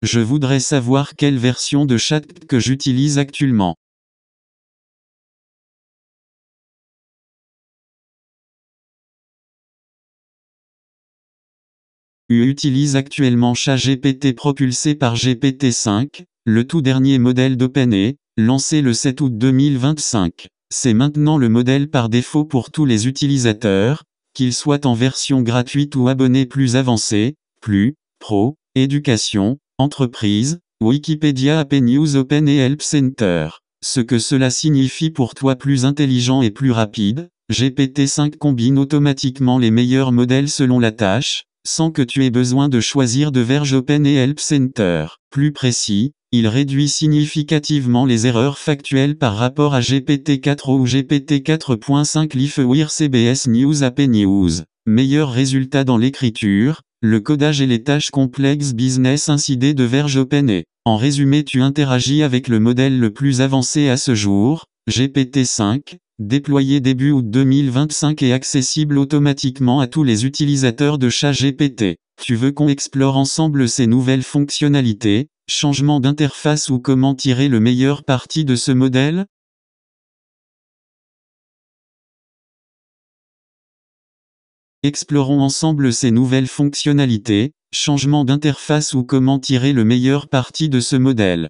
Je voudrais savoir quelle version de chat que j'utilise actuellement. Utilise actuellement ChatGPT propulsé par GPT-5, le tout dernier modèle d'OpenAI, lancé le 7 août 2025. C'est maintenant le modèle par défaut pour tous les utilisateurs, qu'ils soient en version gratuite ou abonnés plus avancés, plus, pro, éducation, entreprise, Wikipédia App News OpenAI Help Center. Ce que cela signifie pour toi plus intelligent et plus rapide, GPT-5 combine automatiquement les meilleurs modèles selon la tâche, sans que tu aies besoin de choisir de verge OpenAI Help Center. Plus précis, il réduit significativement les erreurs factuelles par rapport à GPT-4 ou GPT-4.5 LifeWire CBS News App News. Meilleurs résultats dans l'écriture, le codage et les tâches complexes business incidées de verge OpenAI. En résumé, tu interagis avec le modèle le plus avancé à ce jour, GPT-5, déployé début août 2025 et accessible automatiquement à tous les utilisateurs de ChatGPT. Tu veux qu'on explore ensemble ces nouvelles fonctionnalités, changements d'interface ou comment tirer le meilleur parti de ce modèle? Explorons ensemble ces nouvelles fonctionnalités, changements d'interface ou comment tirer le meilleur parti de ce modèle.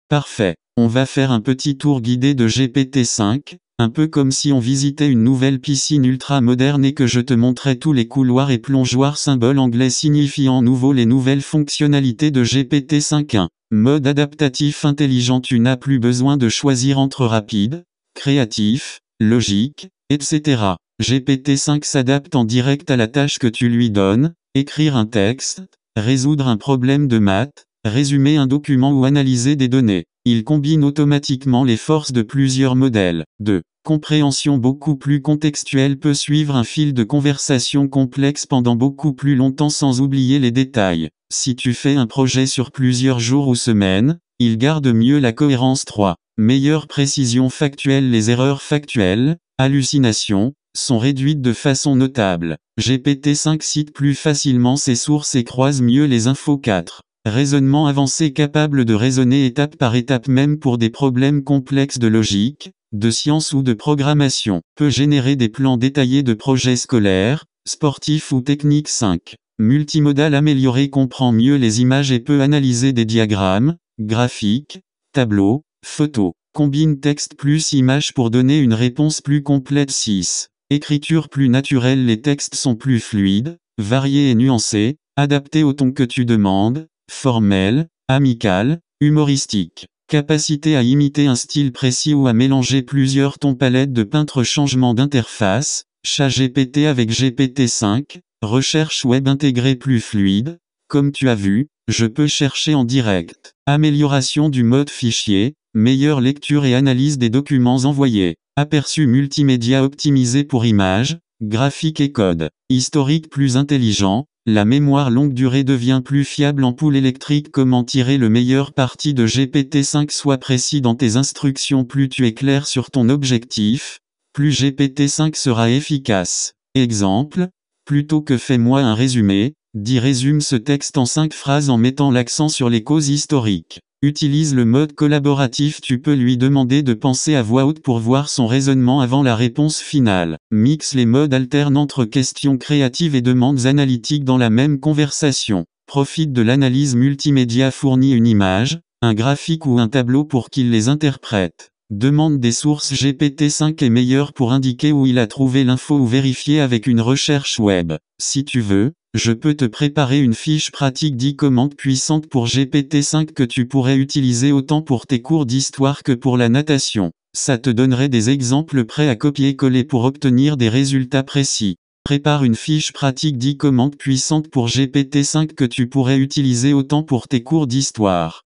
Parfait. On va faire un petit tour guidé de GPT-5, un peu comme si on visitait une nouvelle piscine ultra moderne et que je te montrais tous les couloirs et plongeoires symbole anglais signifiant nouveau les nouvelles fonctionnalités de GPT-5.1. Mode adaptatif intelligent. Tu n'as plus besoin de choisir entre rapide, créatif, logique, etc. GPT-5 s'adapte en direct à la tâche que tu lui donnes, écrire un texte, résoudre un problème de maths, résumer un document ou analyser des données. Il combine automatiquement les forces de plusieurs modèles. 2. Compréhension beaucoup plus contextuelle peut suivre un fil de conversation complexe pendant beaucoup plus longtemps sans oublier les détails. Si tu fais un projet sur plusieurs jours ou semaines, il garde mieux la cohérence. 3. Meilleure précision factuelle. Les erreurs factuelles, hallucinations, sont réduites de façon notable. GPT-5 cite plus facilement ses sources et croise mieux les infos. 4. Raisonnement avancé capable de raisonner étape par étape même pour des problèmes complexes de logique, de science ou de programmation. Peut générer des plans détaillés de projets scolaires, sportifs ou techniques. 5. Multimodal amélioré comprend mieux les images et peut analyser des diagrammes, graphiques, tableaux, photos. Combine texte plus images pour donner une réponse plus complète. 6. Écriture plus naturelle. Les textes sont plus fluides, variés et nuancés, adaptés au ton que tu demandes, formel, amical, humoristique. Capacité à imiter un style précis ou à mélanger plusieurs tons. Palette de peintre. Changement d'interface, ChatGPT avec GPT-5, recherche web intégrée plus fluide. Comme tu as vu, je peux chercher en direct. Amélioration du mode fichier, meilleure lecture et analyse des documents envoyés. Aperçu multimédia optimisé pour images, graphiques et code. Historique plus intelligent. La mémoire longue durée devient plus fiable. Ampoule électrique. Comment tirer le meilleur parti de GPT-5? Sois précis dans tes instructions. Plus tu es clair sur ton objectif, plus GPT-5 sera efficace. Exemple, plutôt que fais-moi un résumé, dis résume ce texte en 5 phrases en mettant l'accent sur les causes historiques. Utilise le mode collaboratif. Tu peux lui demander de penser à voix haute pour voir son raisonnement avant la réponse finale. Mixe les modes alternent entre questions créatives et demandes analytiques dans la même conversation. Profite de l'analyse multimédia. Fournit une image, un graphique ou un tableau pour qu'il les interprète. Demande des sources. GPT-5 est meilleur pour indiquer où il a trouvé l'info ou vérifier avec une recherche web. Si tu veux, je peux te préparer une fiche pratique 10 commandes puissantes pour GPT-5 que tu pourrais utiliser autant pour tes cours d'histoire que pour la natation. Ça te donnerait des exemples prêts à copier-coller pour obtenir des résultats précis. Prépare une fiche pratique 10 commandes puissantes pour GPT-5 que tu pourrais utiliser autant pour tes cours d'histoire.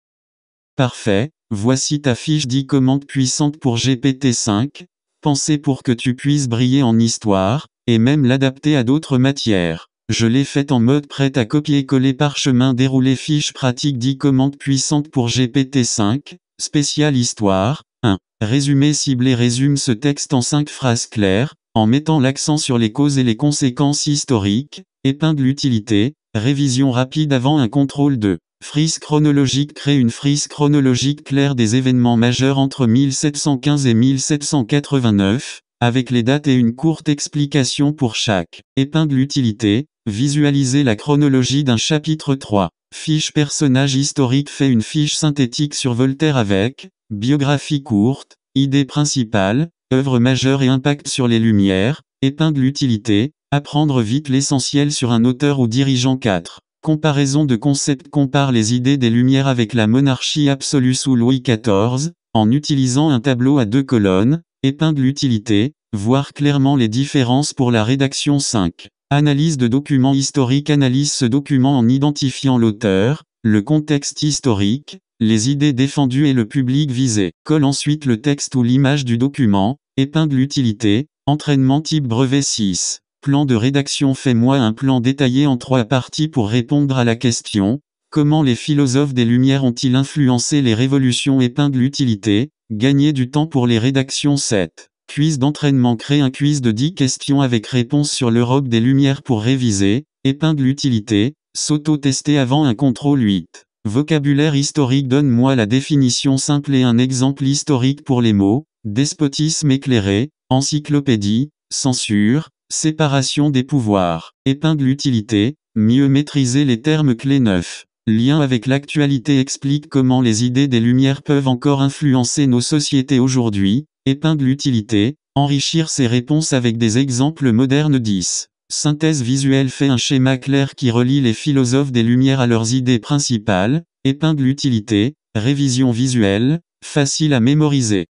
Parfait, voici ta fiche 10 commandes puissantes pour GPT-5, pensée pour que tu puisses briller en histoire, et même l'adapter à d'autres matières. Je l'ai faite en mode prêt à copier-coller. Parchemin déroulé. Fiche pratique 10 commandes puissantes pour GPT-5, spécial histoire. 1. Résumé ciblé. Résume ce texte en 5 phrases claires, en mettant l'accent sur les causes et les conséquences historiques. Épingle l'utilité. Révision rapide avant un contrôle de frise chronologique. Crée une frise chronologique claire des événements majeurs entre 1715 et 1789, avec les dates et une courte explication pour chaque. Épingle utilité. Visualiser la chronologie d'un chapitre 3. Fiche personnage historique. Fait une fiche synthétique sur Voltaire avec biographie courte, idées principales, œuvres majeures et impact sur les Lumières. Épingle utilité. Apprendre vite l'essentiel sur un auteur ou dirigeant. 4. Comparaison de concepts. Compare les idées des Lumières avec la monarchie absolue sous Louis XIV, en utilisant un tableau à 2 colonnes. Épingle utilité. Voir clairement les différences pour la rédaction. 5. Analyse de documents historiques. Analyse ce document en identifiant l'auteur, le contexte historique, les idées défendues et le public visé. Colle ensuite le texte ou l'image du document. Épingle utilité. Entraînement type brevet. 6. Plan de rédaction. Fais-moi un plan détaillé en 3 parties pour répondre à la question: comment les philosophes des Lumières ont-ils influencé les révolutions? Épingle utilité. Gagner du temps pour les rédactions. 7. Quiz d'entraînement. Crée un quiz de 10 questions avec réponse sur l'Europe des Lumières pour réviser. Épingle utilité. S'auto-tester avant un contrôle. 8. Vocabulaire historique. Donne-moi la définition simple et un exemple historique pour les mots: despotisme éclairé, encyclopédie, censure, séparation des pouvoirs. Épingle utilité. Mieux maîtriser les termes clés. 9. Lien avec l'actualité. Explique comment les idées des Lumières peuvent encore influencer nos sociétés aujourd'hui. Épingle utilité. Enrichir ses réponses avec des exemples modernes. 10. Synthèse visuelle. Fait un schéma clair qui relie les philosophes des Lumières à leurs idées principales. Épingle utilité. Révision visuelle. Facile à mémoriser.